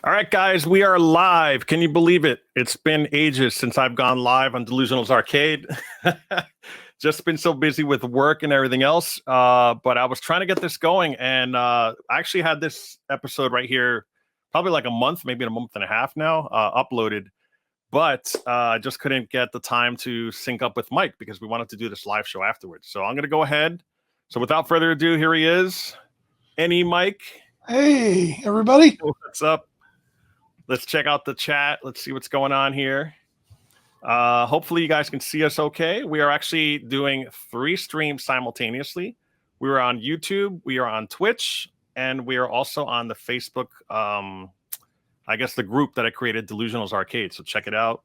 All right, guys, we are live. Can you believe it? It's been ages since I've gone live on Delusional's Arcade. Just been so busy with work and everything else. But I was trying to get this going, and I actually had this episode right here, probably like a month, maybe a month and a half now, uploaded. But I just couldn't get the time to sync up with Mike because we wanted to do this live show afterwards. So I'm going to go ahead. So without further ado, here he is. Any Mike. Hey, everybody. What's up? Let's check out the chat. Let's see what's going on here. Hopefully you guys can see us okay. We are actually doing 3 streams simultaneously. We are on YouTube, we are on Twitch, and we are also on the Facebook, I guess the group that I created, Delusional's Arcade. So check it out.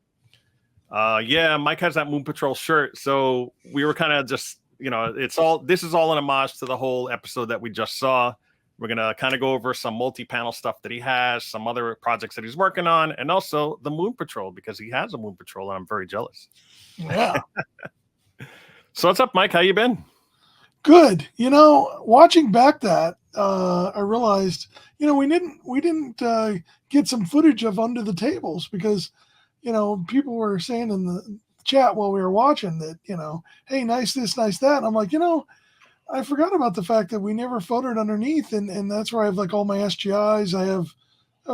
Yeah, Mike has that Moon Patrol shirt. So we were kind of just, this is all an homage to the whole episode that we just saw. We're going to kind of go over some multi-panel stuff that he has, some other projects that he's working on, and also the Moon Patrol, because he has a Moon Patrol, and I'm very jealous. Yeah. So what's up, Mike? How you been? Good. Watching back that, I realized, we didn't get some footage of Under the Tables because, people were saying in the chat while we were watching that, hey, nice this, nice that. And I'm like, I forgot about the fact that we never photoed underneath, and that's where I have like all my SGIs. I have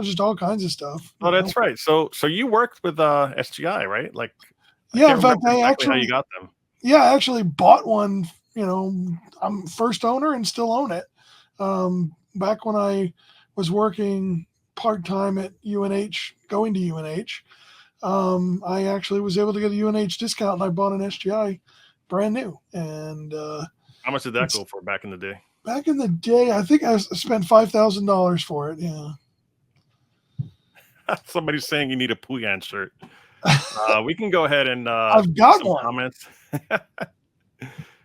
just all kinds of stuff. Oh, that's right. So you worked with SGI, right? Like, yeah. In fact, I actually how you got them. Yeah, I actually bought one. I'm first owner and still own it. Back when I was working part time at UNH, going to UNH, I actually was able to get a UNH discount, and I bought an SGI brand new. And how much did that go for back in the day? Back in the day, I think I spent $5,000 for it. Yeah. Somebody's saying you need a Puyan shirt. We can go ahead and I've got some one. Comments.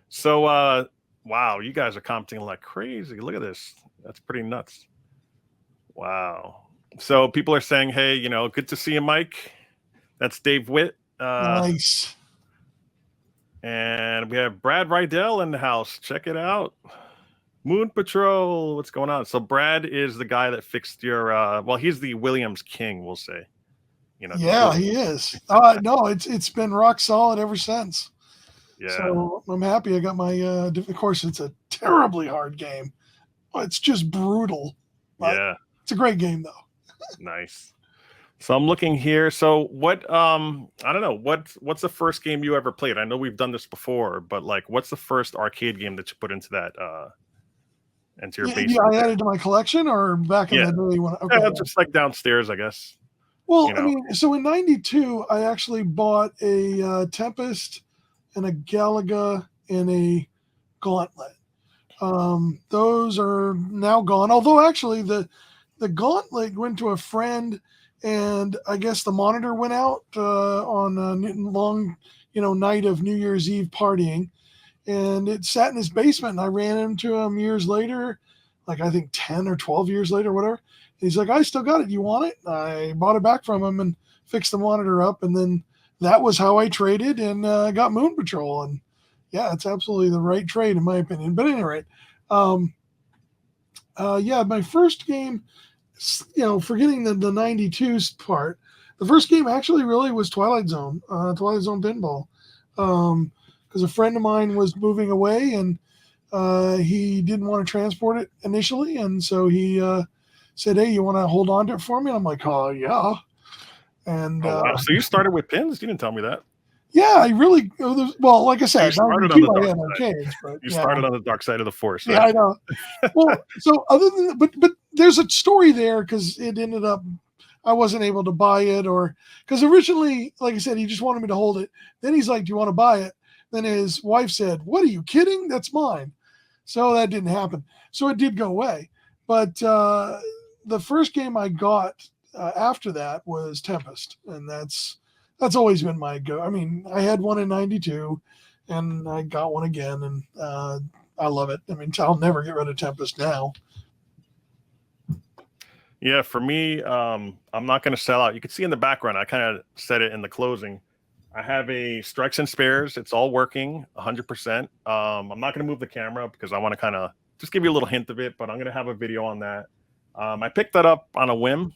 So, wow, you guys are commenting like crazy. Look at this. That's pretty nuts. Wow. So people are saying, hey, good to see you, Mike. That's Dave Witt. Nice. And we have Brad Rydell in the house. Check it out. Moon Patrol. What's going on? So Brad is the guy that fixed your he's the Williams King, we'll say. Yeah, he is. No, it's been rock solid ever since. Yeah. So I'm happy I got my of course it's a terribly hard game. It's just brutal. Yeah. It's a great game though. Nice. So I'm looking here. So what, I don't know, what's the first game you ever played? I know we've done this before, but like, what's the first arcade game that you put into that, into your basement? Yeah, I added to my collection or back in the day when, okay. Yeah, just like downstairs, I guess. Well, I mean, so in 92, I actually bought a Tempest and a Galaga and a Gauntlet. Those are now gone. Although actually the Gauntlet went to a friend, and I guess the monitor went out on a long, night of New Year's Eve partying, and it sat in his basement. And I ran into him years later, like I think 10 or 12 years later, whatever. And he's like, "I still got it. You want it?" I bought it back from him and fixed the monitor up, and then that was how I traded and got Moon Patrol. And yeah, it's absolutely the right trade in my opinion. But anyway, my first game, forgetting the 92 part, the first game actually really was Twilight Zone Pinball, because a friend of mine was moving away and he didn't want to transport it initially, and so he said, "Hey, you want to hold on to it for me?" And I'm like, "Oh yeah." And wow. So you started with pins? You didn't tell me that. Yeah, I really like I said, you started on the dark side. You started on the dark side of the force. Right? Yeah, I know. Well, so other than but there's a story there because it ended up I wasn't able to buy it, or because originally, like I said, he just wanted me to hold it. Then he's like, "Do you want to buy it?" Then his wife said, "What, are you kidding? That's mine." So that didn't happen. So it did go away. But the first game I got after that was Tempest, and that's always been my go. I mean, I had one in 92 and I got one again, and I love it. I mean, I'll never get rid of Tempest now. Yeah, for me, I'm not going to sell out. You can see in the background, I kind of said it in the closing. I have a Strikes and Spares. It's all working 100%. I'm not going to move the camera because I want to kind of just give you a little hint of it, but I'm going to have a video on that. I picked that up on a whim.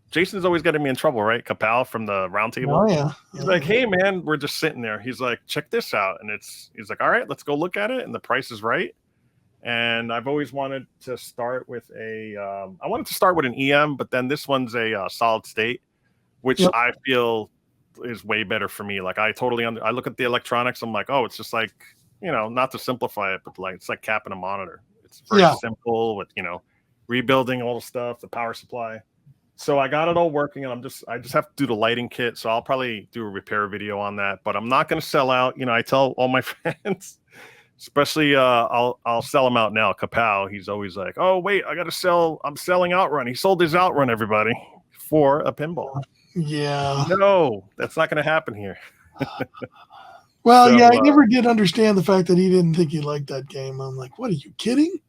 Jason's always getting me in trouble, right? Kapow from the round table. Oh yeah. He's like, hey man, we're just sitting there. He's like, check this out. And he's like, all right, let's go look at it. And the price is right. And I've always wanted to start with I wanted to start with an EM, but then this one's a solid state, which Yep. I feel is way better for me. Like I look at the electronics. I'm like, oh, it's just like, not to simplify it, but like, it's like capping a monitor. It's very simple with, rebuilding all the stuff, the power supply. So I got it all working, and I just have to do the lighting kit. So I'll probably do a repair video on that, but I'm not going to sell out. I tell all my friends, especially I'll sell them out now. Kapow, he's always like, oh wait, I'm selling Outrun. He sold his Outrun, everybody, for a pinball. Yeah. No, that's not going to happen here. Well, yeah, I never did understand the fact that he didn't think he liked that game. I'm like, what, are you kidding?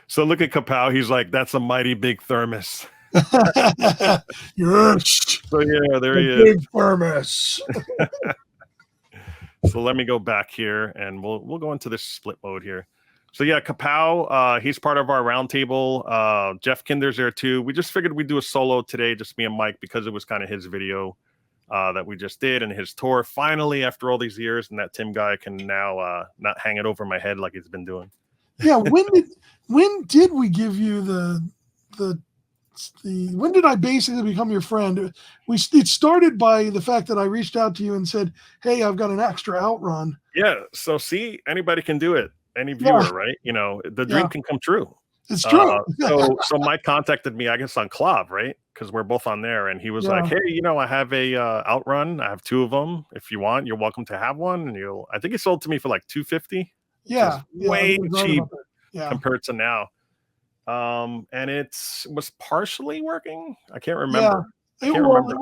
So look at Kapow. He's like, that's a mighty big thermos. Yes. So yeah, there he is. Big thermos. So let me go back here, and we'll go into this split mode here. So yeah, Kapow, he's part of our roundtable. Jeff Kinder's there too. We just figured we'd do a solo today, just me and Mike, because it was kind of his video that we just did, and his tour finally after all these years, and that Tim guy can now not hang it over my head like he's been doing. Yeah, when did we give you when did I basically become your friend? It started by the fact that I reached out to you and said, hey, I've got an extra Outrun. Yeah, so see, anybody can do it. Any viewer, right? The dream can come true. It's true. So Mike contacted me, I guess, on Club, right? Because we're both on there, and he was like, hey, I have a Outrun. I have 2 of them. If you want, you're welcome to have one. And I think he sold to me for like $250. Yeah, way cheap compared to now. And it was partially working. I can't remember. I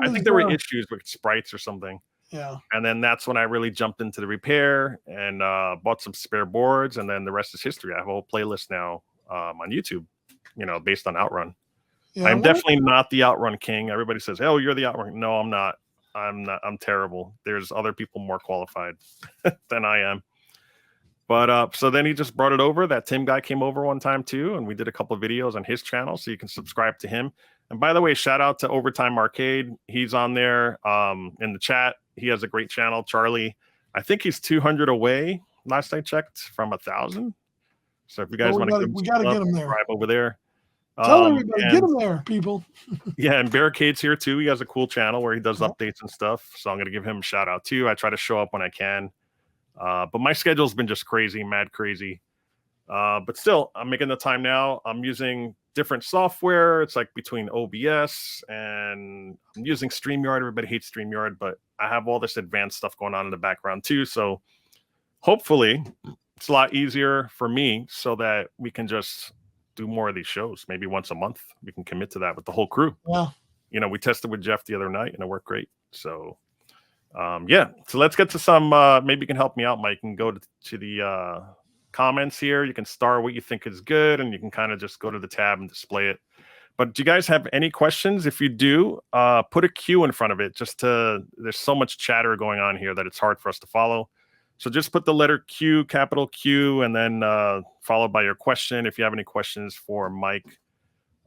think there were issues with sprites or something. Yeah. And then that's when I really jumped into the repair and bought some spare boards, and then the rest is history. I have a whole playlist now on YouTube, based on Outrun. Yeah, I'm definitely not the Outrun king. Everybody says, oh, you're the Outrun. No, I'm not. I'm terrible. There's other people more qualified than I am. But so then he just brought it over. That Tim guy came over one time too, and we did a couple of videos on his channel, so you can subscribe to him. And by the way, shout out to Overtime Arcade. He's on there in the chat. He has a great channel, Charlie. I think he's 200 away, last I checked, from 1,000. So if you guys want to we got to get him there. Subscribe over there. Tell everybody, get him there, people. Yeah, and Barricade's here too. He has a cool channel where he does updates and stuff. So I'm going to give him a shout out too. I try to show up when I can. But my schedule's been just crazy, mad crazy. But still, I'm making the time now. I'm using different software. It's like between OBS and I'm using StreamYard. Everybody hates StreamYard, but I have all this advanced stuff going on in the background too. So hopefully it's a lot easier for me so that we can just do more of these shows. Maybe once a month. We can commit to that with the whole crew. Yeah. We tested with Jeff the other night and it worked great. So yeah, so let's get to some maybe you can help me out, Mike, and go to the comments here. You can star what you think is good, and you can kind of just go to the tab and display it. But do you guys have any questions? If you do, put a Q in front of it. There's so much chatter going on here that it's hard for us to follow. So just put the letter Q, capital Q, and then followed by your question. If you have any questions for Mike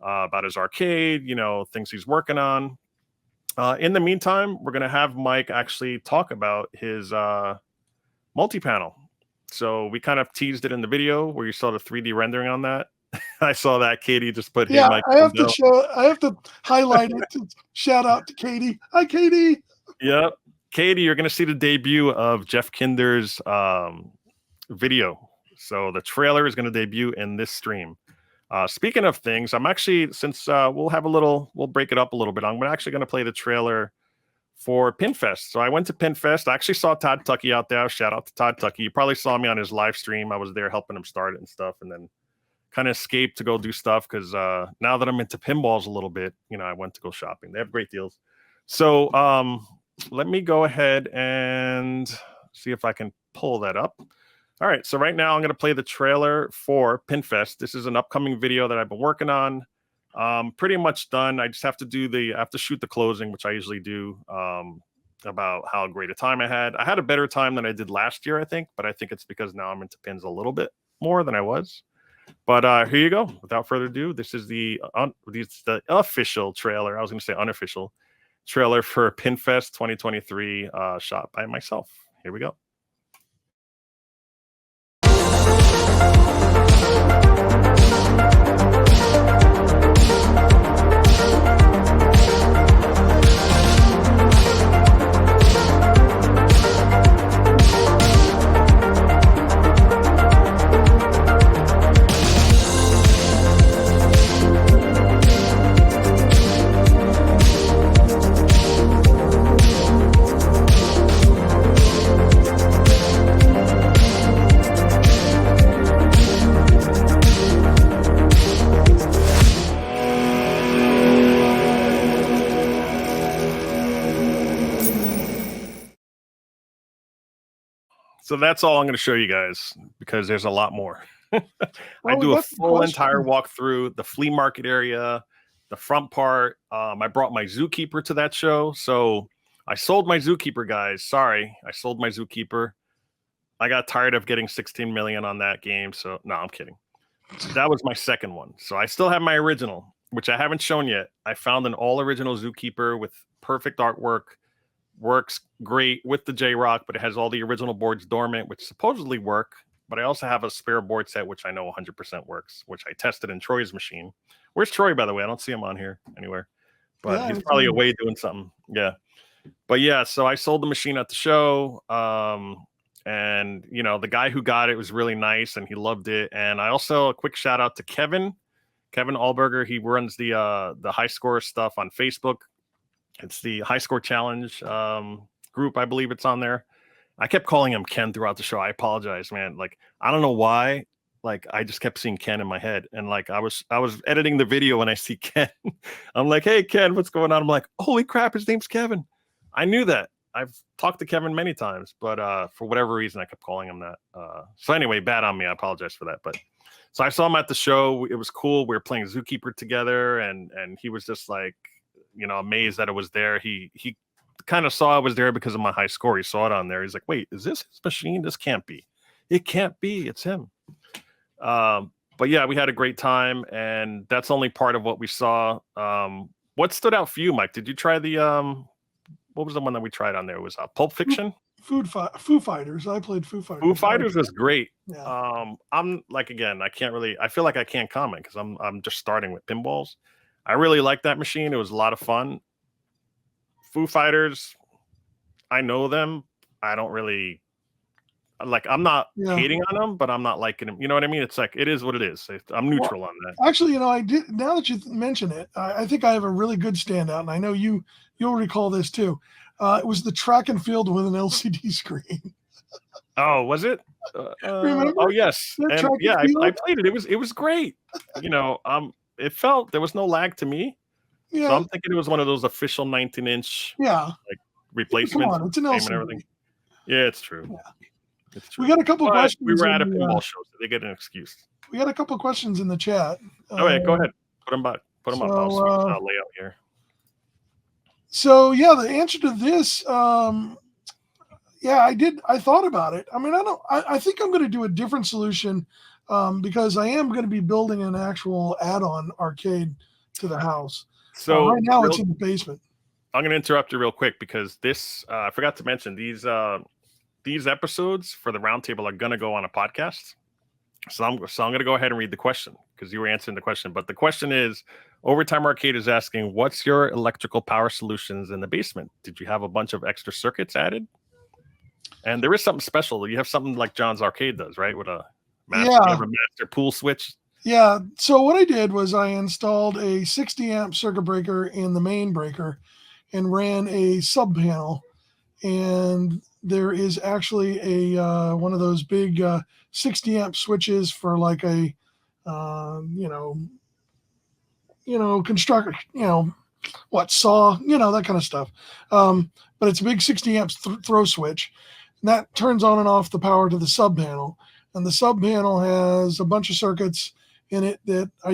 about his arcade, things he's working on. In the meantime, we're going to have Mike actually talk about his multi-panel. So we kind of teased it in the video where you saw the 3D rendering on that. I saw that Katie just put I have to highlight it to shout out to Katie. Hi, Katie. Yep. Katie, you're going to see the debut of Jeff Kinder's video. So the trailer is going to debut in this stream. Speaking of things, I'm actually, since we'll break it up a little bit, I'm actually going to play the trailer for Pinfest. So I went to Pinfest. I actually saw Todd Tucky out there. Shout out to Todd Tucky. You probably saw me on his live stream. I was there helping him start it and stuff, and then kind of escaped to go do stuff because now that I'm into pinballs a little bit, I went to go shopping. They have great deals. So let me go ahead and see if I can pull that up. All right, so right now I'm going to play the trailer for Pinfest. This is an upcoming video that I've been working on. Pretty much done. I just have to shoot the closing, which I usually do, about how great a time I had. I had a better time than I did last year, I think, but I think it's because now I'm into pins a little bit more than I was. But here you go. Without further ado, this is the official trailer. I was going to say unofficial trailer for Pinfest 2023, shot by myself. Here we go. So that's all I'm going to show you guys because there's a lot more. I do a full entire walkthrough, the flea market area, the front part. I brought my zookeeper to that show. So I sold my zookeeper, guys. Sorry, I sold my zookeeper. I got tired of getting 16 million on that game. So no, I'm kidding. That was my second one. So I still have my original, which I haven't shown yet. I found an all original zookeeper with perfect artwork. Works great with the J-Rock, but it has all the original boards dormant, which supposedly work. But I also have a spare board set, which I know 100% works, which I tested in Troy's machine. Where's Troy, by the way? I don't see him on here anywhere. But yeah, he's probably away doing something. Yeah. But yeah, so I sold the machine at the show. And, you know, the guy who got it was really nice, and he loved it. And I also, a quick shout out to Kevin Allberger. He runs the high score stuff on Facebook. It's the High Score Challenge group. I believe it's on there. I kept calling him Ken throughout the show. I apologize, man. Like, I don't know why. Like, I just kept seeing Ken in my head. And like, I was editing the video when I see Ken. I'm like, hey, Ken, what's going on? I'm like, holy crap, his name's Kevin. I knew that. I've talked to Kevin many times, but for whatever reason, I kept calling him that. So anyway, bad on me. I apologize for that. But so I saw him at the show. It was cool. We were playing Zookeeper together, and he was just like, you know, amazed that it was there. He kind of saw it was there because of my high score. He saw it on there. He's like, wait, is this his machine? This can't be. It can't be. It's him. But yeah, we had a great time, and that's only part of what we saw. What stood out for you, Mike? Did you try the what was the one that we tried on there? It was Pulp Fiction? Foo Fighters. I played Foo Fighters. Foo Fighters was great. Yeah. I'm like, again, I feel like I can't comment because I'm just starting with pinballs. I really liked that machine. It was a lot of fun. Foo Fighters, I know them. I don't really like. I'm not hating on them, but I'm not liking them. You know what I mean? It's like, it is what it is. I'm neutral on that. Actually, you know, I did. Now that you mention it, I think I have a really good standout, and I know you'll recall this too. It was the track and field with an LCD screen. Oh, was it? Remember? Oh, yes. And yeah, I played it. It was great. You know, it felt there was no lag to me. Yeah. So I'm thinking it was one of those official 19-inch like replacements. Come on, it's an LCD. And everything. Yeah, it's true. Yeah. It's true. We got a couple questions. We were at a pinball show, so they get an excuse. We got a couple questions in the chat. Oh yeah, go ahead. Put them up. I'll lay out here. So yeah, the answer to this, yeah, I thought about it. I mean, I think I'm going to do a different solution because I am going to be building an actual add-on arcade to the house. So right now it's in the basement. I'm going to interrupt you real quick because this, I forgot to mention, these episodes for the roundtable are going to go on a podcast. So I'm going to go ahead and read the question because you were answering the question. But the question is, Overtime Arcade is asking, what's your electrical power solutions in the basement? Did you have a bunch of extra circuits added? And there is something special. You have something like John's Arcade does, right? With a master pool switch. Yeah. So what I did was I installed a 60 amp circuit breaker in the main breaker and ran a sub panel. And there is actually a one of those big 60 amp switches for like a construct, saw, that kind of stuff. But it's a big 60 amp throw switch. And that turns on and off the power to the sub panel. And the sub panel has a bunch of circuits in it that I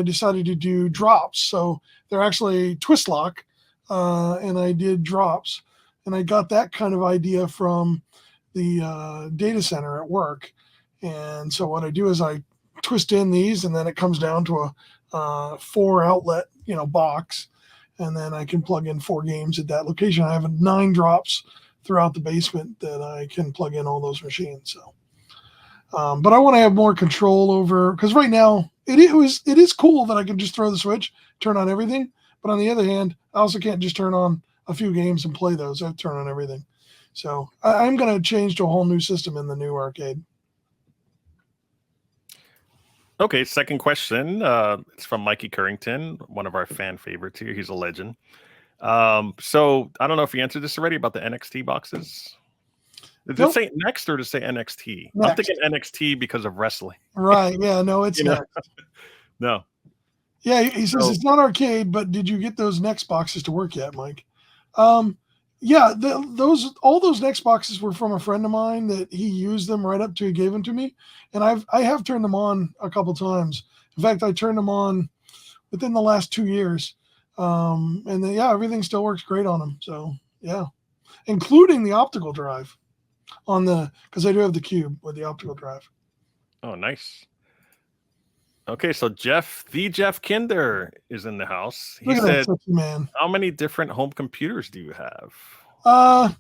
decided to do drops. So they're actually twist lock, and I did drops. And I got that kind of idea from the data center at work. And so what I do is I twist in these, and then it comes down to a 4 outlet, box, and then I can plug in 4 games at that location. I have 9 drops throughout the basement that I can plug in all those machines. So, but I want to have more control over, because right now it is cool that I can just throw the switch, turn on everything. But on the other hand, I also can't just turn on a few games and play those. I have to turn on everything. So I'm going to change to a whole new system in the new arcade. Okay, second question. It's from Mikey Currington, one of our fan favorites here. He's a legend. So I don't know if you answered this already about the NXT boxes. Did it say next or did it say NXT? Next. I'm thinking NXT because of wrestling. Right. Yeah. No, it's next. No. Yeah, he says it's not arcade, but did you get those next boxes to work yet, Mike? Yeah, all those next boxes were from a friend of mine that he used them right up to he gave them to me, and I have turned them on a couple times. In fact, I turned them on within the last 2 years, and then, yeah, everything still works great on them. So yeah, including the optical drive because I do have the cube with the optical drive. Oh, nice. Okay, so Jeff Kinder is in the house. He said, man. How many different home computers do you have? I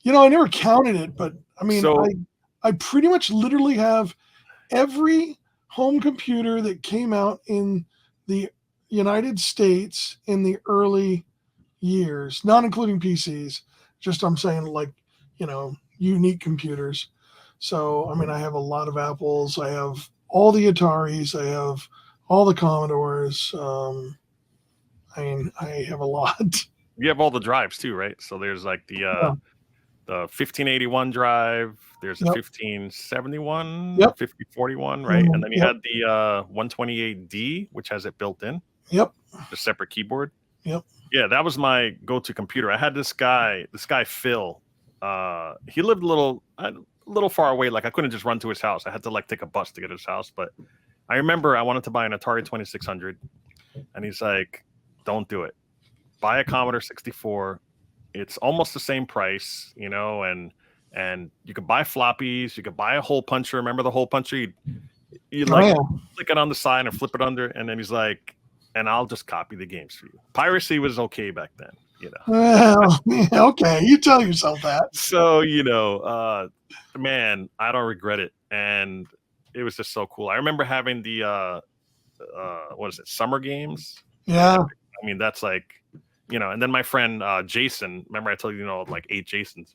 never counted it, but I mean, I pretty much literally have every home computer that came out in the United States in the early years, not including PCs. Just I'm saying, unique computers. So, I mean, I have a lot of Apples. I have all the Ataris. I have all the Commodores. I have a lot. You have all the drives too, right? So there's like the 1581 drive. There's a 1571, 5041, right? And then you had the 128D, which has it built in. Yep. The separate keyboard. Yep. Yeah, that was my go-to computer. I had this guy Phil. He lived a little far away. Like I couldn't just run to his house. I had to take a bus to get to his house. But I remember I wanted to buy an Atari 2600, and he's like, "Don't do it. Buy a Commodore 64. It's almost the same price, and you could buy floppies. You could buy a hole puncher. Remember the hole puncher? You click it on the side and flip it under, and then he's like, and I'll just copy the games for you. Piracy was okay back then, Well, okay, you tell yourself that. So, man, I don't regret it. And it was just so cool. I remember having the, Summer Games? Yeah. I mean, that's and then my friend Jason, remember I told you, 8 Jasons.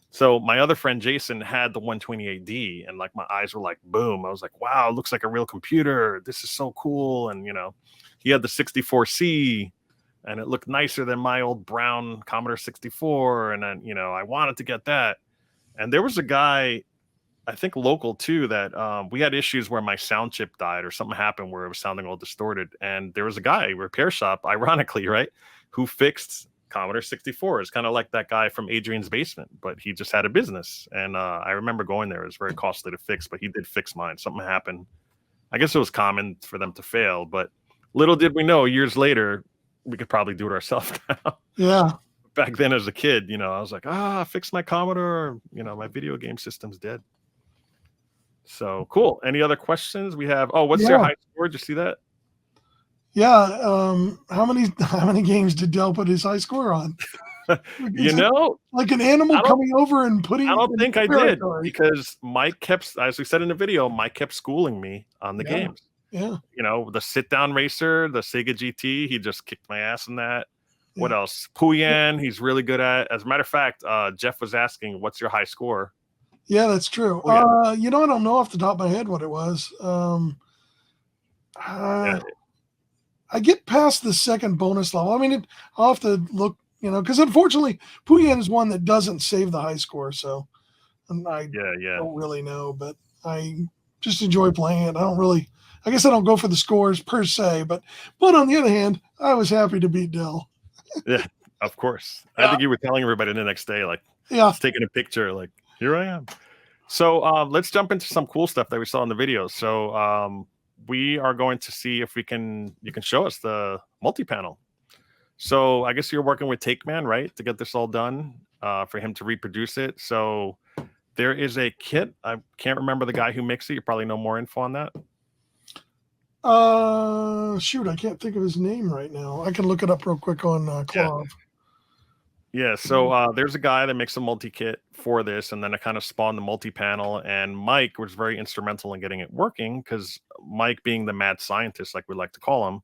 So my other friend Jason had the 128D, and my eyes were like, boom. I was like, wow, it looks like a real computer. This is so cool. And, he had the 64C, and it looked nicer than my old brown Commodore 64. And then, I wanted to get that. And there was a guy, I think local too, that we had issues where my sound chip died or something happened where it was sounding all distorted. And there was a guy, repair shop, ironically, right, who fixed Commodore 64. It's kind of like that guy from Adrian's Basement, but he just had a business. And I remember going there. It was very costly to fix, but he did fix mine. Something happened. I guess it was common for them to fail, but little did we know, years later, we could probably do it ourselves now. Yeah. Back then as a kid, I was like, fix my Commodore. My video game system's dead. So cool. Any other questions? We have, what's their high score? Did you see that? Yeah. How many games did Dell put his high score on? Like an animal coming over and putting. I don't think I did, because Mike kept, as we said in the video, Mike kept schooling me on the games. Yeah. The sit down racer, the Sega GT, he just kicked my ass in that. Yeah. What else? Puyen, he's really good at. As a matter of fact, Jeff was asking, what's your high score? Yeah, that's true. I don't know off the top of my head what it was. I get past the second bonus level. I mean, I'll have to look, because unfortunately, Puyen is one that doesn't save the high score. So I don't really know, but I just enjoy playing it. I guess I don't go for the scores per se, but on the other hand, I was happy to beat Dell. Yeah, of course. I think you were telling everybody the next day, just taking a picture, here I am. So let's jump into some cool stuff that we saw in the video. So we are going to see if you can show us the multi-panel. So I guess you're working with Pac-Man, right, to get this all done for him to reproduce it. So there is a kit. I can't remember the guy who makes it. You probably know more info on that. Shoot, I can't think of his name right now. I can look it up real quick on Clav. Yeah, so there's a guy that makes a multi-kit for this, and then it kind of spawned the multi-panel, and Mike was very instrumental in getting it working, because Mike, being the mad scientist, like we like to call him,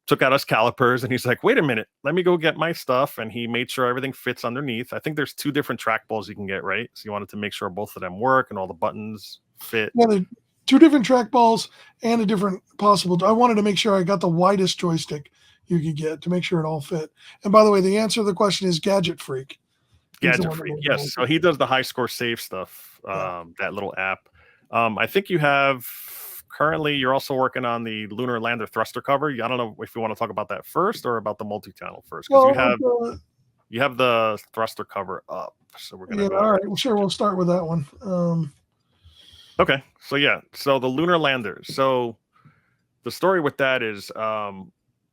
took out his calipers, and he's like, wait a minute, let me go get my stuff, and he made sure everything fits underneath. I think there's 2 different trackballs you can get, right? So you wanted to make sure both of them work and all the buttons fit. Yeah, there are 2 different trackballs and a different possible. I wanted to make sure I got the widest joystick you could get to make sure it all fit. And by the way, the answer to the question is Gadget Freak. Gadget Freak, yes. So he does the high score save stuff, that little app. I think you have currently, you're also working on the lunar lander thruster cover. I don't know if you want to talk about that first or about the multi-channel first, because you have the thruster cover up. So we're gonna all right. Well, sure, we'll start with that one. Okay, so the lunar lander. So the story with that is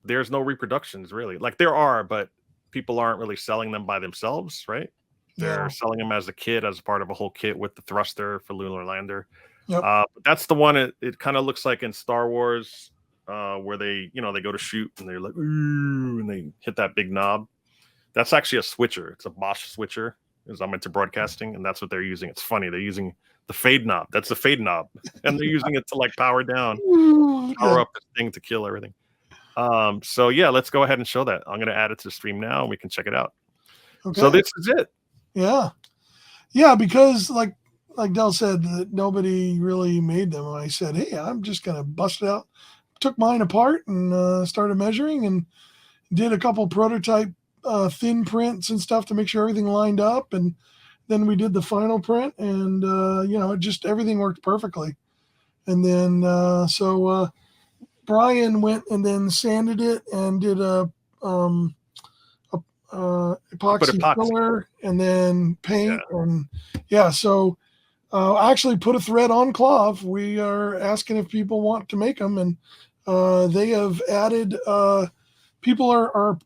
there's no reproductions, really. Like, there are, but people aren't really selling them by themselves, right? They're selling them as a kit, as part of a whole kit with the thruster for lunar lander. Yep. But that's the one. It kind of looks like in Star Wars, where they go to shoot and they're like, ooh, and they hit that big knob. That's actually a switcher. It's a Bosch switcher, as I'm into broadcasting, and that's what they're using. It's funny, they're using the fade knob. That's the fade knob, and they're using it to like power down, power up this thing to kill everything. So yeah, let's go ahead and show that. I'm going to add it to the stream now, and we can check it out. Okay. So this is it. Yeah, because like Del said, that nobody really made them. I said, hey, I'm just going to bust it out. Took mine apart and started measuring and did a couple prototype thin prints and stuff to make sure everything lined up. And then we did the final print, and it just, everything worked perfectly. And then Brian went and then sanded it and did a epoxy filler and then paint. And so I actually put a thread on Clav. We are asking if people want to make them, and they have added people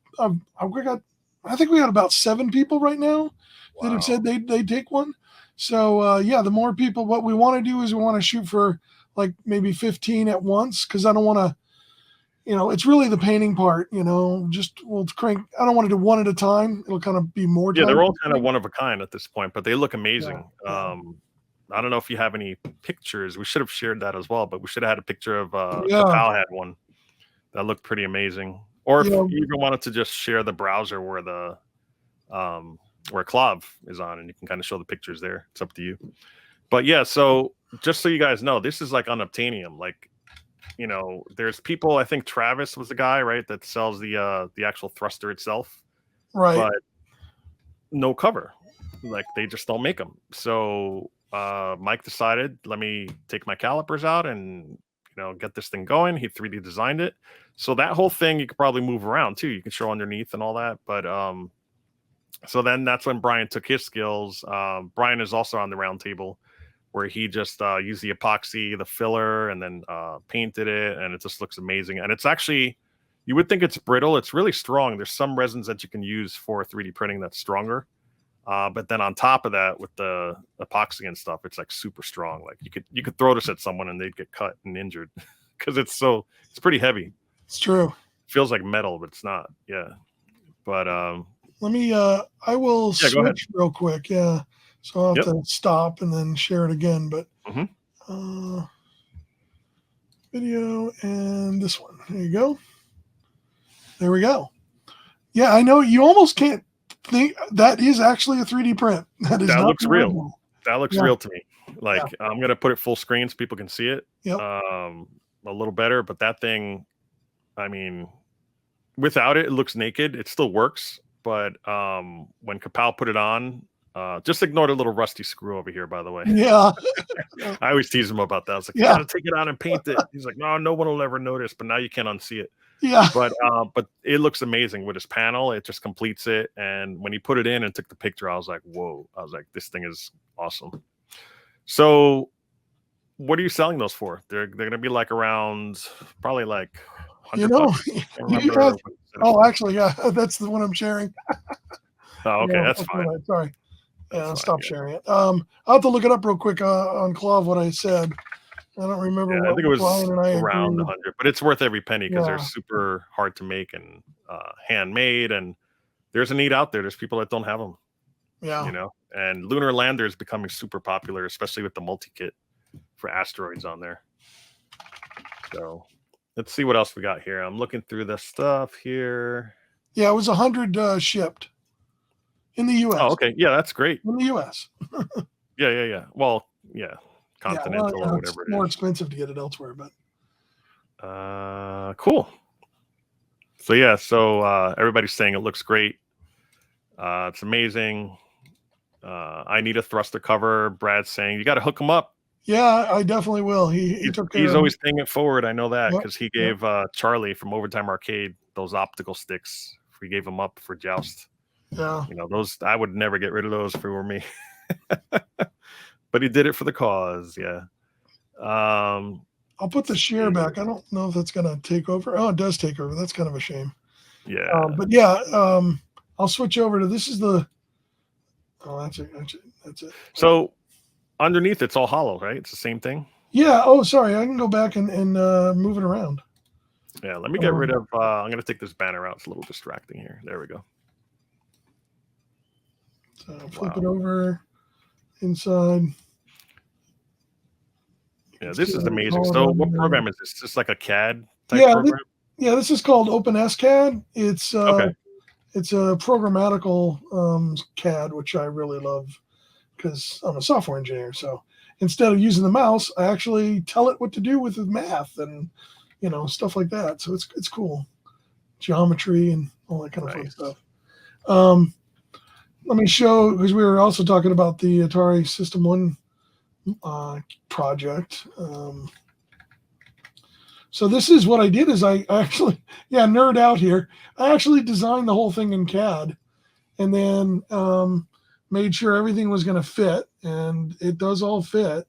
I think we got about 7 people right now that have said they'd take one. So the more people, what we want to do is we want to shoot for like maybe 15 at once, because I don't want to, it's really the painting part, just we'll crank. I don't want to do one at a time. It'll kind of be more time. Yeah, they're all kind of one of a kind at this point, but they look amazing. I don't know if you have any pictures. We should have shared that as well, but we should have had a picture of Pal had one that looked pretty amazing. Or if you even wanted to just share the browser where the where Clav is on, and you can kind of show the pictures there. It's up to you. But yeah, so just so you guys know, this is like unobtainium. Like, there's people, I think Travis was the guy, right, that sells the actual thruster itself. Right. But no cover. Like, they just don't make them. So Mike decided, let me take my calipers out and get this thing going. He 3D designed it. So that whole thing you could probably move around too. You can show underneath and all that. But so then that's when Brian took his skills. Brian is also on the round table, where he just used the epoxy, the filler, and then painted it, and it just looks amazing. And it's actually, you would think it's brittle. It's really strong. There's some resins that you can use for 3D printing that's stronger. But then on top of that, with the epoxy and stuff, it's like super strong. Like you could throw this at someone and they'd get cut and injured because it's pretty heavy. It's true. It feels like metal, but it's not. Yeah. But let me. I will switch real quick. Yeah. So I'll have to stop and then share it again. But video and this one. There you go. There we go. Yeah, I know you almost can't think that is actually a 3D print. That looks real. That looks real to me. Like, I'm gonna put it full screen so people can see it a little better. But that thing, I mean, without it, it looks naked. It still works. But when Kapow put it on, just ignore the little rusty screw over here, by the way. Yeah. I always tease him about that. I was like, you gotta take it out and paint it. He's like, no one will ever notice, but now you can't unsee it. Yeah. But it looks amazing with his panel. It just completes it. And when he put it in and took the picture, I was like, whoa. I was like, this thing is awesome. So what are you selling those for? They're gonna be like around probably like $100. Actually, that's the one I'm sharing. Oh, okay, that's fine. Right. Sorry. I'll stop sharing it. I'll have to look it up real quick on Clav what I said. I don't remember Yeah, I what think it was Brian and I around agreed. 100, but it's worth every penny because they're Yeah, super hard to make and handmade. And there's a need out there. There's people that don't have them, yeah. And Lunar Lander is becoming super popular, especially with the multi-kit for asteroids on there. So let's see what else we got here. I'm looking through the stuff here. Yeah, it was 100 shipped in the U.S. Oh, okay. Yeah, that's great. In the U.S. Yeah. Well, yeah, Yeah, Continental or it's whatever it more is. expensive to get it elsewhere, but Cool. So yeah, everybody's saying it looks great. It's amazing. I need a thruster cover. Brad's saying you got to hook him up. yeah, I definitely will. He took care He's of always paying it forward. I know that Yep, because he yep. gave Charlie from Overtime Arcade those optical sticks. We gave him up for Joust. Yeah. Those I would never get rid of those if it were me. But he did it for the cause. Yeah. I'll put the share back. I don't know if that's going to take over. Oh, it does take over. That's kind of a shame. Yeah. But yeah, I'll switch over to this is the. Oh, that's it. That's it. So underneath, it's all hollow, right? It's the same thing. Yeah. Oh, sorry. I can go back and move it around. Yeah. Let me get rid of. I'm going to take this banner out. It's a little distracting here. There we go. So flip it over inside. Yeah, this is amazing. So, what program is this? Just like a CAD type program? This is called OpenSCAD. It's Okay. It's a programmatical CAD, which I really love because I'm a software engineer. So instead of using the mouse, I actually tell it what to do with the math and stuff like that. So it's cool, geometry and all that kind of fun stuff. Let me show, because we were also talking about the Atari System 1 project. So this is what I did is I actually, nerd out here. I actually designed the whole thing in CAD and then made sure everything was going to fit, and it does all fit.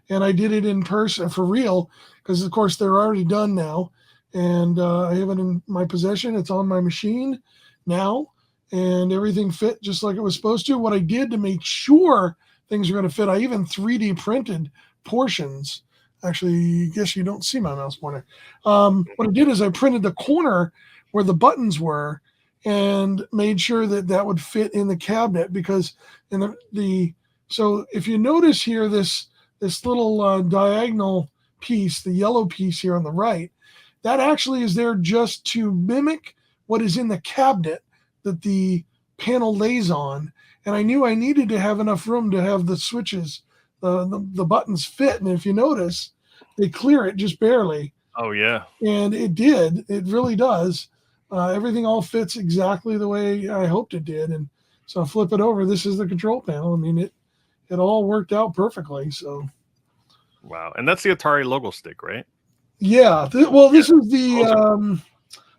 And I did it in person for real because, of course, they're already done now. And I have it in my possession. It's on my machine now, and everything fit just like it was supposed to. What I did to make sure things were going to fit, I even 3D printed portions. Actually, I guess you don't see my mouse pointer. What I did is I printed the corner where the buttons were and made sure that would fit in the cabinet, because in so if you notice here, this little diagonal piece, the yellow piece here on the right, that actually is there just to mimic what is in the cabinet that the panel lays on. And I knew I needed to have enough room to have the switches, the buttons fit. And if you notice, they clear it just barely. Oh, yeah. And it did. It really does. Everything all fits exactly the way I hoped it did. And so I flip it over. This is the control panel. I mean, it all worked out perfectly. So, wow. And that's the Atari logo stick, right? Yeah. This is the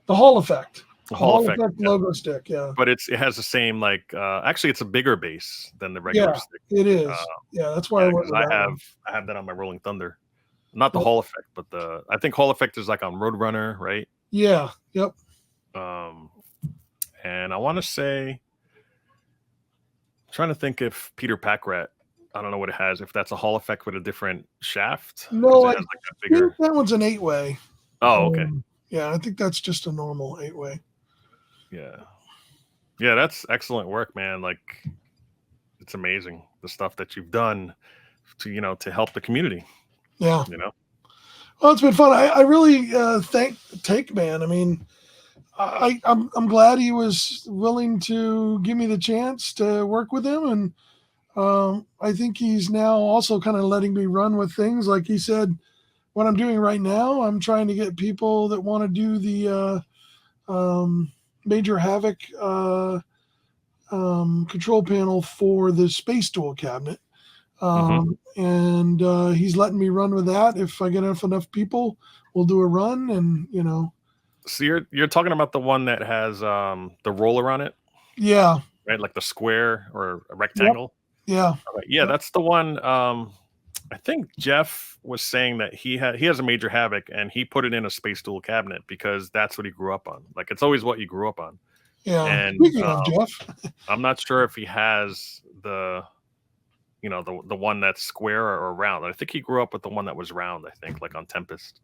Hall Effect. Hall Effect logo stick. Yeah. But it has the same, actually, it's a bigger base than the regular stick. It is. That's why I went with that one. I have that on my Rolling Thunder. Not the Hall Effect, but I think Hall Effect is like on Roadrunner, right? Yeah. Yep. And I want to say, I'm trying to think if Peter Packrat, I don't know what it has, if that's a Hall Effect with a different shaft. No, I think that one's an 8-way. Oh, okay. Yeah, I think that's just a normal 8-way. Yeah. Yeah, that's excellent work, man. It's amazing the stuff that you've done to help the community. Yeah. Well, it's been fun. I really thank Take-Man. I mean, I'm glad he was willing to give me the chance to work with him, and I think he's now also kind of letting me run with things. Like he said, what I'm doing right now, I'm trying to get people that want to do the Major Havoc control panel for the Space Duel cabinet. And he's letting me run with that. If I get enough people, we'll do a run, and So you're talking about the one that has the roller on it? Yeah. Right, like the square or a rectangle? Yep. Yeah. Right. Yeah, that's the one. I think Jeff was saying that he has a Major Havoc and he put it in a Space Duel cabinet because that's what he grew up on. Like, it's always what you grew up on. Yeah. And Speaking of Jeff, I'm not sure if he has the you know, the one that's square or round. I think he grew up with the one that was round. I think, like on Tempest.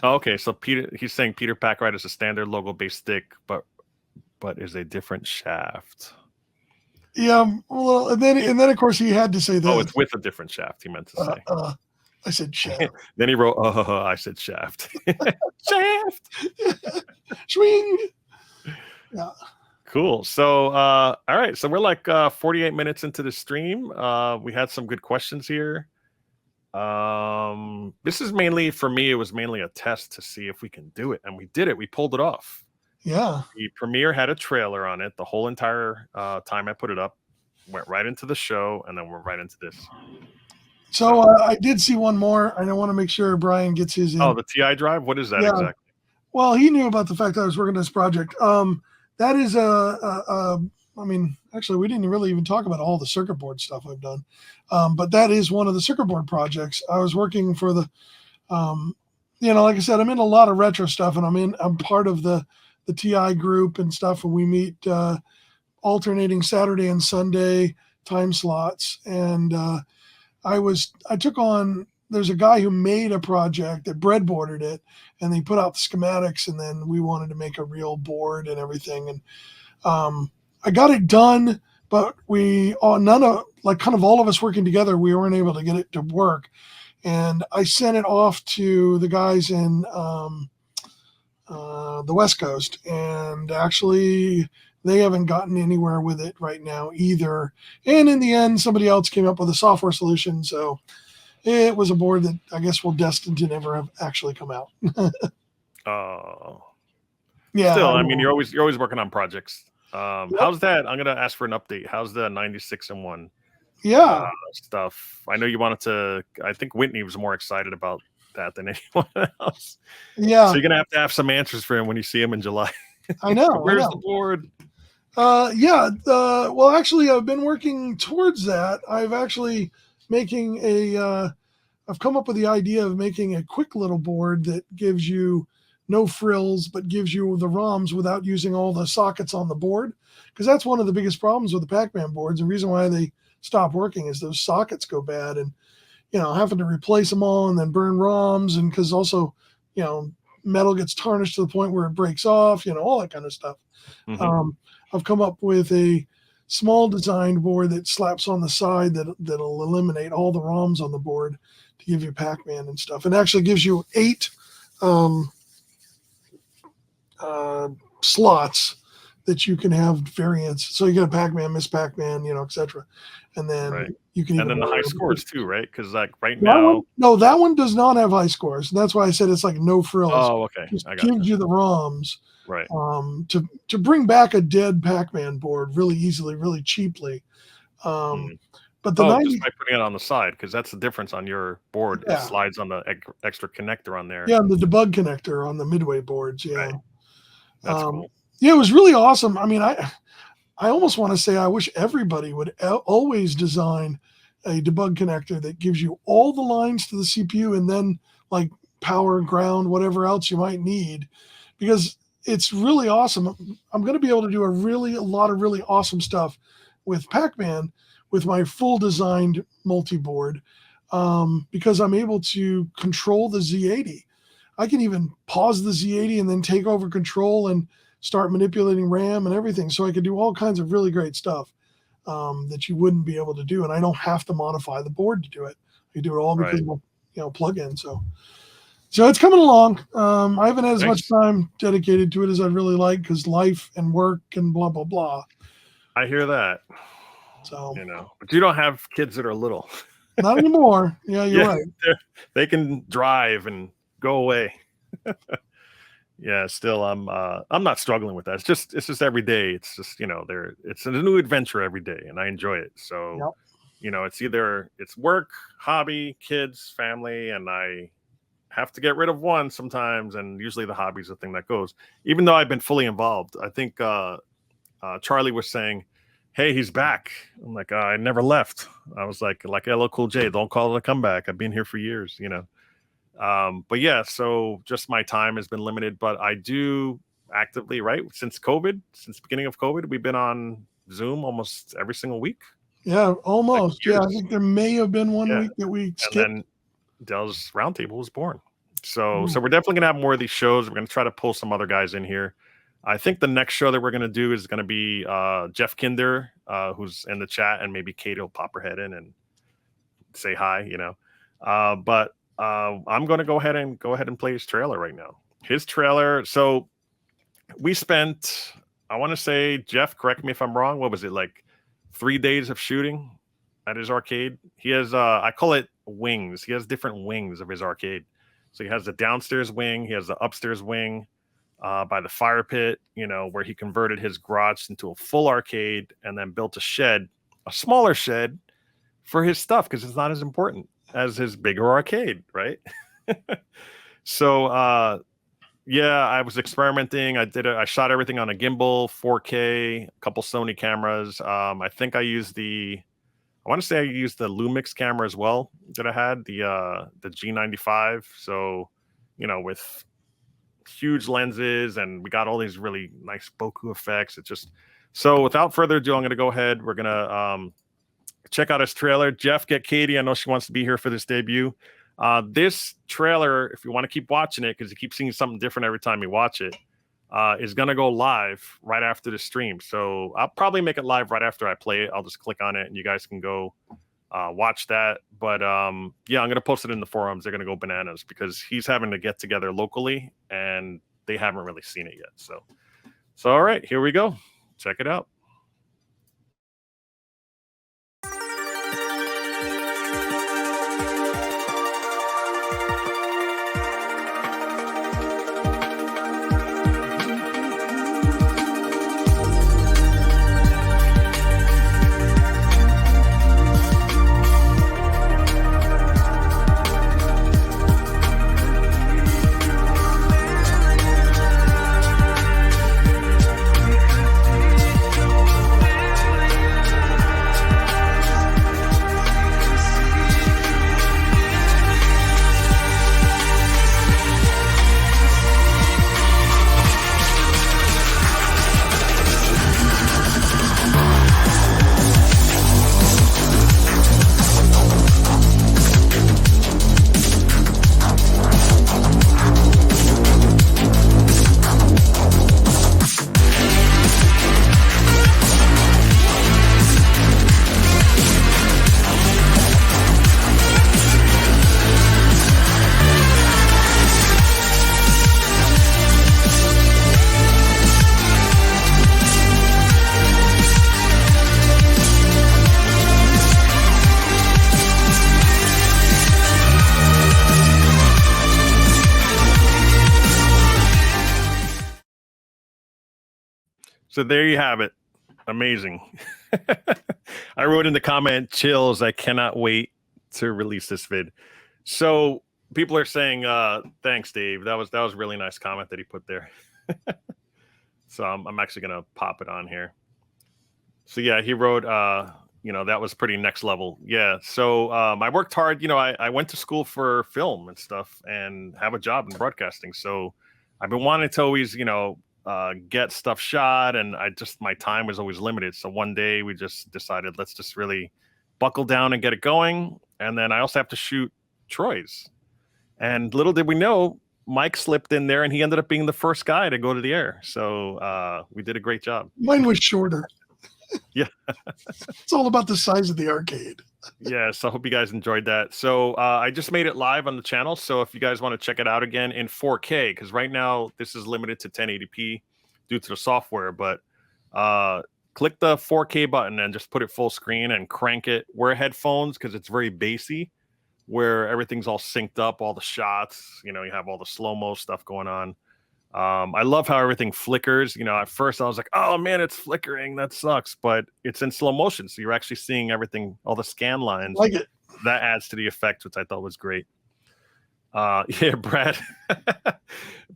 Oh, okay, so he's saying Peter Packride is a standard logo based stick, but is a different shaft. Yeah, well, and then of course he had to say this. Oh, it's with a different shaft. He meant to say. I said shaft. Then he wrote, I said shaft. Shaft. Swing. Yeah. Cool. So, all right. So we're like 48 minutes into the stream. We had some good questions here. This is mainly for me. It was mainly a test to see if we can do it, and we did it. We pulled it off. Yeah. The premiere had a trailer on it. The whole entire time I put it up, went right into the show, and then we're right into this. So I did see one more, and I want to make sure Brian gets his in. Oh, the TI drive. What is that exactly? Well, he knew about the fact that I was working on this project. That is I mean, actually, we didn't really even talk about all the circuit board stuff I've done, but that is one of the circuit board projects. I was working for the, you know, like I said, I'm in a lot of retro stuff, and I'm part of the TI group and stuff, and we meet alternating Saturday and Sunday time slots. And I took on. There's a guy who made a project that breadboarded it, and they put out the schematics, and then we wanted to make a real board and everything. And I got it done, but none of, like, kind of all of us working together, we weren't able to get it to work. And I sent it off to the guys in the West Coast, and actually they haven't gotten anywhere with it right now either. And in the end, somebody else came up with a software solution, so it was a board that I guess will destined to never have actually come out. Oh, yeah. Still, I mean, you're always working on projects. How's that? I'm gonna ask for an update. How's the 96-in-1 stuff? I know you wanted to. I think Whitney was more excited about that than anyone else. Yeah. So you're gonna have to have some answers for him when you see him in July. I know. Where's the board? Well, actually, I've been working towards that. I've actually I've come up with the idea of making a quick little board that gives you no frills, but gives you the ROMs without using all the sockets on the board. Because that's one of the biggest problems with the Pac-Man boards. The reason why they stop working is those sockets go bad, and, you know, having to replace them all and then burn ROMs, and because also, you know, metal gets tarnished to the point where it breaks off, you know, all that kind of stuff. Mm-hmm. I've come up with a small designed board that slaps on the side that'll eliminate all the ROMs on the board to give you Pac-Man and stuff, and actually gives you 8 slots that you can have variants. So you get a Pac-Man, Miss Pac-Man, you know, etc. And then you can, and then the high scores too, right? Because like now, that one does not have high scores. And that's why I said it's like no frills. Oh, okay. It gives you the ROMs, right? To bring back a dead Pac-Man board really easily, really cheaply. But just by putting it on the side, because that's the difference on your board. Yeah. It slides on the extra connector on there. Yeah, the debug connector on the midway boards. Yeah, right. That's cool. Yeah, it was really awesome. I mean, I almost want to say I wish everybody would always design a debug connector that gives you all the lines to the CPU and then like power, ground, whatever else you might need, because it's really awesome. I'm going to be able to do a lot of really awesome stuff with Pac-Man with my full designed multi-board, because I'm able to control the Z80. I can even pause the Z80 and then take over control and start manipulating RAM and everything. So I could do all kinds of really great stuff that you wouldn't be able to do. And I don't have to modify the board to do it. I do it all because of, you know, plug-in. So it's coming along. I haven't had as much time dedicated to it as I'd really like, because life and work and blah, blah, blah. I hear that. So, you know, but you don't have kids that are little. Not anymore. Yeah, you're right. They can drive and go away. Yeah, still I'm not struggling with that. It's just every day. It's just, you know, it's a new adventure every day, and I enjoy it. So, you know, it's work, hobby, kids, family, and I have to get rid of one sometimes, and usually the hobby's the thing that goes. Even though I've been fully involved. I think Charlie was saying, hey, he's back. I'm like, I never left. I was like LL Cool J, don't call it a comeback. I've been here for years, you know. But yeah, so just my time has been limited, but I do actively, since the beginning of COVID, we've been on Zoom almost every single week. Yeah, Like almost. Yeah, I years. think there may have been one Yeah. week that we And skipped. then Dell's Roundtable was born. So we're definitely gonna have more of these shows. We're gonna try to pull some other guys in here. I think the next show that we're gonna do is gonna be Jeff Kinder, who's in the chat, and maybe Kate will pop her head in and say hi, but I'm gonna go ahead and play his trailer right now. His trailer. So we spent, I want to say, Jeff, correct me if I'm wrong. What was it, like 3 days of shooting at his arcade? He has, I call it wings. He has different wings of his arcade. So he has the downstairs wing, he has the upstairs wing by the fire pit, where he converted his garage into a full arcade and then built a shed, a smaller shed for his stuff because it's not as important as his bigger arcade, right? So, yeah, I was experimenting. I shot everything on a gimbal, 4K, a couple Sony cameras. I think I want to say I used the Lumix camera as well that I had, the G95. So, with huge lenses, and we got all these really nice bokeh effects. So without further ado, I'm going to go ahead. We're going to check out his trailer. Jeff, get Katie. I know she wants to be here for this debut. This trailer, if you want to keep watching it, because you keep seeing something different every time you watch it, is going to go live right after the stream. So I'll probably make it live right after I play it. I'll just click on it and you guys can go watch that. But yeah, I'm going to post it in the forums. They're going to go bananas because he's having to get together locally and they haven't really seen it yet. So all right, here we go. Check it out. So there you have it. Amazing. I wrote in the comment, chills. I cannot wait to release this vid. So people are saying, thanks, Dave. That was a really nice comment that he put there. So I'm actually going to pop it on here. So yeah, he wrote, that was pretty next level. Yeah. So I worked hard. I went to school for film and stuff and have a job in broadcasting. So I've been wanting to always, get stuff shot, and my time was always limited. So one day we just decided, let's just really buckle down and get it going. And then I also have to shoot Troy's. And little did we know, Mike slipped in there and he ended up being the first guy to go to the air. So we did a great job. Mine was shorter. Yeah. It's all about the size of the arcade. Yeah, so I hope you guys enjoyed that. So I just made it live on the channel. So if you guys want to check it out again in 4K, because right now this is limited to 1080p due to the software, but click the 4K button and just put it full screen and crank it. Wear headphones because it's very bassy, where everything's all synced up, all the shots, you have all the slow-mo stuff going on. I love how everything flickers. At first I was like, oh man, it's flickering. That sucks. But it's in slow motion. So you're actually seeing everything, all the scan lines. Like it. That adds to the effect, which I thought was great. Yeah, Brad.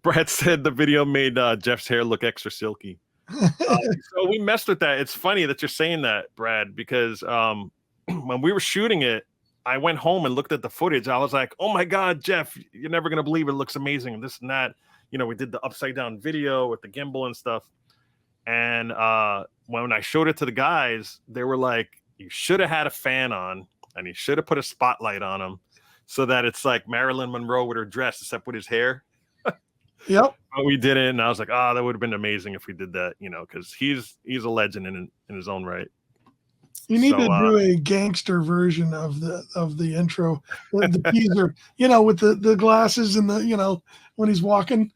Brad said the video made Jeff's hair look extra silky. So we messed with that. It's funny that you're saying that, Brad, because when we were shooting it, I went home and looked at the footage. I was like, oh my God, Jeff, you're never going to believe it looks amazing. This and that. We did the upside down video with the gimbal and stuff. And when I showed it to the guys, they were like, you should have had a fan on, and you should have put a spotlight on him, so that it's like Marilyn Monroe with her dress, except with his hair. Yep. But we did it, and I was like, oh, that would have been amazing if we did that, because he's a legend in his own right. You need to do a gangster version of the intro, the teaser, with the glasses and the, when he's walking.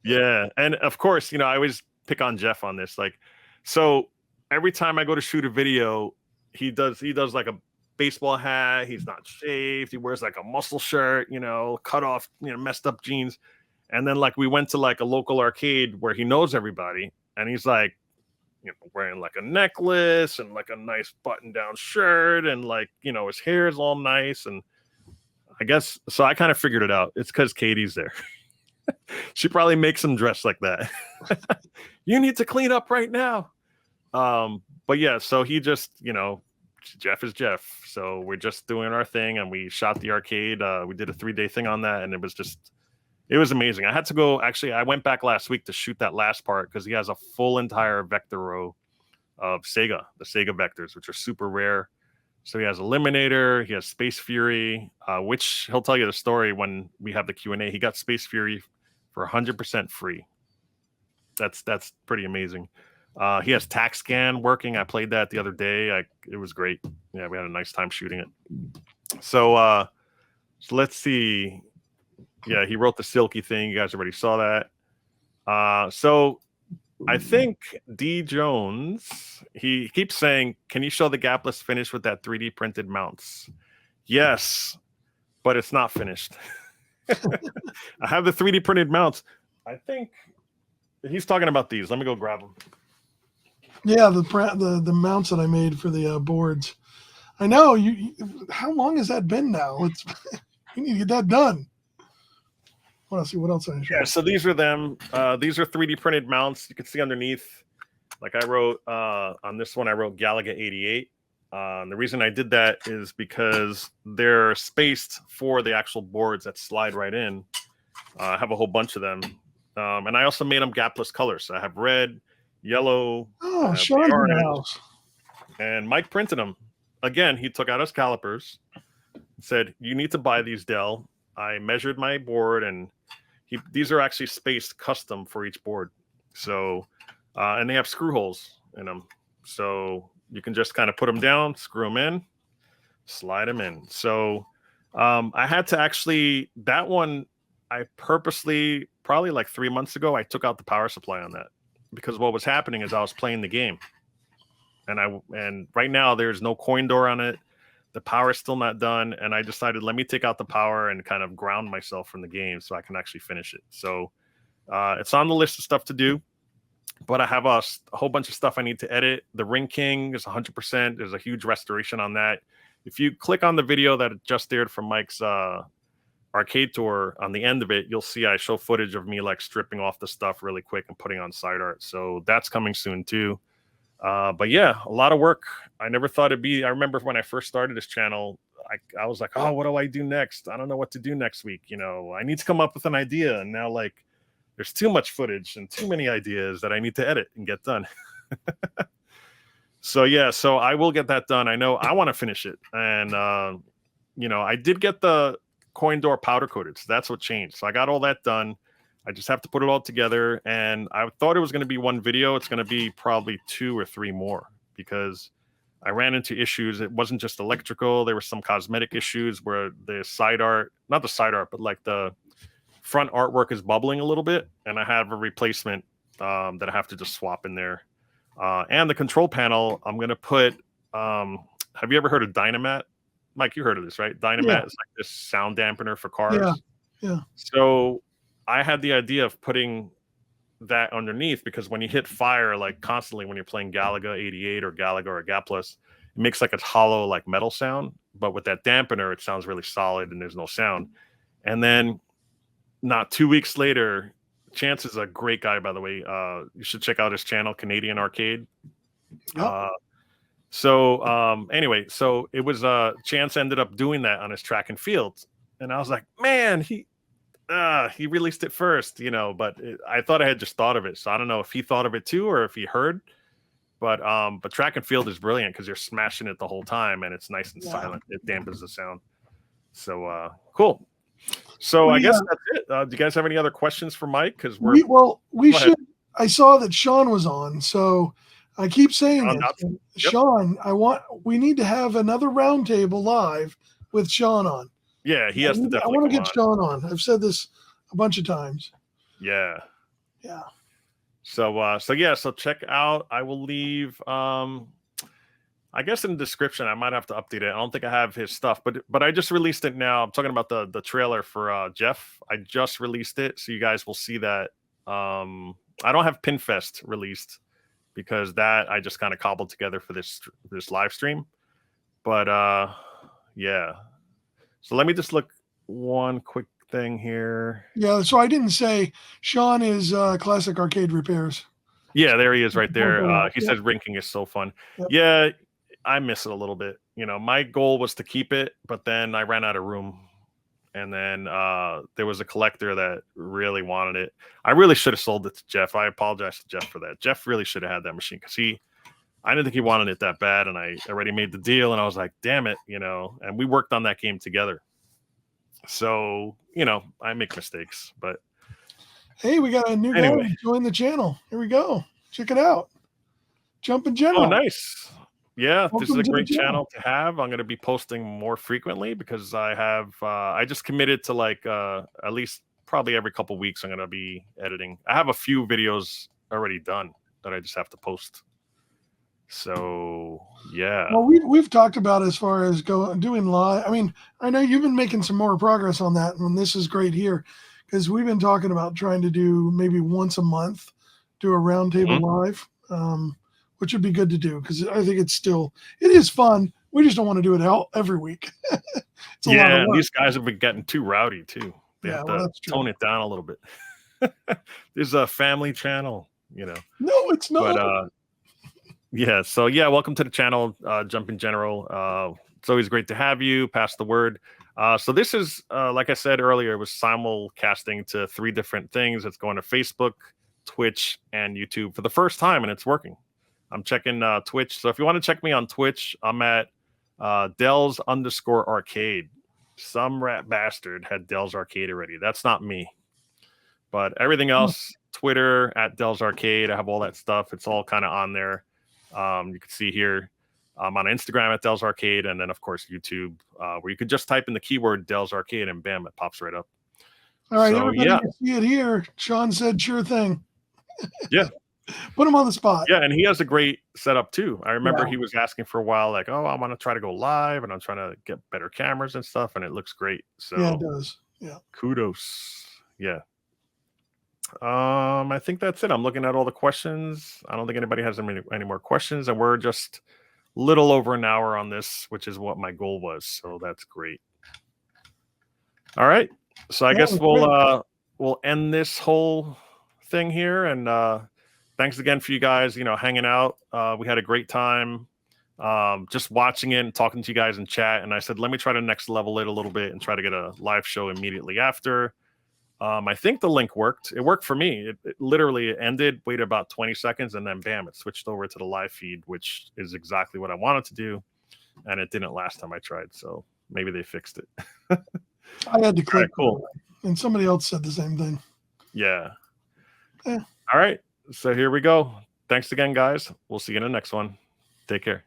Yeah, and of course, I always pick on Jeff on this. Like, so every time I go to shoot a video, he does like a baseball hat. He's not shaved. He wears like a muscle shirt, cut off, messed up jeans. And then like we went to like a local arcade where he knows everybody, and he's like, wearing like a necklace and like a nice button-down shirt, and like, his hair is all nice. And I guess so. I kind of figured it out. It's because Katie's there. She probably makes him dress like that. You need to clean up right now. But yeah, so he just, Jeff is Jeff. So we're just doing our thing, and we shot the arcade. We did a 3-day thing on that, and it was amazing. I had to go, actually, I went back last week to shoot that last part because he has a full entire vector row of the Sega vectors, which are super rare. So he has Eliminator, he has Space Fury, which he'll tell you the story when we have the Q&A. He got Space Fury for 100% free. That's pretty amazing. He has TAC Scan working. I played that the other day. It was great. Yeah, we had a nice time shooting it. So let's see. Yeah, he wrote the Silky thing. You guys already saw that. So I think D Jones, he keeps saying, can you show the gapless finish with that 3D printed mounts? Yes, but it's not finished. I have the 3D printed mounts. I think he's talking about these. Let me go grab them. Yeah, the mounts that I made for the boards. I know you. How long has that been now? You need to get that done. Let's see what else I show. Yeah, so these are them. These are 3D printed mounts. You can see underneath. Like I wrote on this one, I wrote Galaga 88. And the reason I did that is because they're spaced for the actual boards that slide right in. I have a whole bunch of them. And I also made them gapless colors. So I have red, yellow, Sean's in the house. And Mike printed them. Again, he took out his calipers, said, you need to buy these, Dell. I measured my board, and these are actually spaced custom for each board. So, and they have screw holes in them. So you can just kind of put them down, screw them in, slide them in. So I had to actually, that one, I purposely, probably like 3 months ago, I took out the power supply on that because what was happening is I was playing the game. And right now there's no coin door on it. The power is still not done. And I decided, let me take out the power and kind of ground myself from the game so I can actually finish it. So it's on the list of stuff to do, but I have a whole bunch of stuff I need to edit. The Ring King is 100%. There's a huge restoration on that. If you click on the video that just aired from Mike's arcade tour, on the end of it, you'll see I show footage of me like stripping off the stuff really quick and putting on side art. So that's coming soon too. But yeah, a lot of work. I never thought it'd be. I remember when I first started this channel, I was like, oh, what do I do next? I don't know what to do next week. I need to come up with an idea. And now like there's too much footage and too many ideas that I need to edit and get done. So yeah, so I will get that done. I know I want to finish it. And, I did get the coin door powder coated. So that's what changed. So I got all that done. I just have to put it all together. And I thought it was going to be one video. It's going to be probably 2 or 3 more because I ran into issues. It wasn't just electrical. There were some cosmetic issues where the side art, not the side art, but like the front artwork is bubbling a little bit. And I have a replacement that I have to just swap in there. And the control panel, I'm going to put, have you ever heard of Dynamat? Mike, you heard of this, right? Dynamat is like this sound dampener for cars. Yeah. So I had the idea of putting that underneath because when you hit fire, like constantly when you're playing Galaga 88 or Galaga or Gapless, it makes like a hollow, like metal sound. But with that dampener, it sounds really solid and there's no sound. And then not 2 weeks later, Chance is a great guy, by the way. You should check out his channel, Canadian Arcade. Yep. Anyway, so it was Chance ended up doing that on his track and field. And I was like, man, he released it first, but I thought I had just thought of it. So I don't know if he thought of it too or if he heard. But track and field is brilliant because you're smashing it the whole time and it's nice and silent. It dampens the sound. So cool. So I guess that's it. Do you guys have any other questions for Mike? Because we should. I saw that Sean was on, so I keep saying this. Sean, we need to have another roundtable live with Sean on. Yeah, he has to definitely. I want to get Sean on. I've said this a bunch of times. Yeah. Yeah. So check out. I will leave. I guess in the description, I might have to update it. I don't think I have his stuff, but I just released it now. I'm talking about the trailer for Jeff. I just released it, so you guys will see that. I don't have Pinfest released because that I just kind of cobbled together for this live stream. But yeah. So let me just look one quick thing here. Yeah, so I didn't say Sean is Classic Arcade Repairs. Yeah, there he is right there. He says rinking is so fun. Yep. Yeah, I miss it a little bit. You know, my goal was to keep it, but then I ran out of room. And then there was a collector that really wanted it. I really should have sold it to Jeff. I apologize to Jeff for that. Jeff really should have had that machine because I didn't think he wanted it that bad. And I already made the deal and I was like, damn it, you know, and we worked on that game together. So, you know, I make mistakes, but. Hey, we got a new guy to join the channel. Here we go. Check it out. Jumpin' General. Oh, nice. Yeah, this is a great channel to have. I'm going to be posting more frequently because I just committed to like at least probably every couple weeks I'm going to be editing. I have a few videos already done that I just have to post. So, yeah. Well, we've talked about as far as doing live. I mean, I know you've been making some more progress on that, and this is great here because we've been talking about trying to do maybe once a month, do a roundtable live. Which would be good to do because I think it is fun. We just don't want to do it every week. It's a lot of work. These guys have been getting too rowdy too. They have to tone it down a little bit. This is a family channel, you know. No, it's not. But so welcome to the channel, Jumpin' General. It's always great to have you. Pass the word. So this is, like I said earlier, it was simulcasting to 3 different things. It's going to Facebook, Twitch, and YouTube for the first time, and it's working. I'm checking Twitch. So if you want to check me on Twitch, I'm at Dells_arcade. Some rat bastard had Dells Arcade already. That's not me. But everything else, Twitter at Dells Arcade. I have all that stuff. It's all kind of on there. You can see here. I'm on Instagram at Dells Arcade. And then, of course, YouTube, where you could just type in the keyword Dells Arcade and bam, it pops right up. All right, everybody can see it here. Sean said, sure thing. Yeah. Put him on the spot. Yeah, and he has a great setup too. I remember he was asking for a while, like, "Oh, I want to try to go live, and I'm trying to get better cameras and stuff," and it looks great. So yeah, it does. Yeah, kudos. Yeah. I think that's it. I'm looking at all the questions. I don't think anybody has any more questions, and we're just a little over an hour on this, which is what my goal was. So that's great. All right. So I guess we'll end this whole thing here, and thanks again for you guys, hanging out. We had a great time just watching it and talking to you guys in chat. And I said, let me try to next level it a little bit and try to get a live show immediately after. I think the link worked. It worked for me. It literally ended, waited about 20 seconds, and then bam, it switched over to the live feed, which is exactly what I wanted to do. And it didn't last time I tried. So maybe they fixed it. I had to click. Right, cool. And somebody else said the same thing. Yeah. All right. So here we go. Thanks again, guys. We'll see you in the next one. Take care.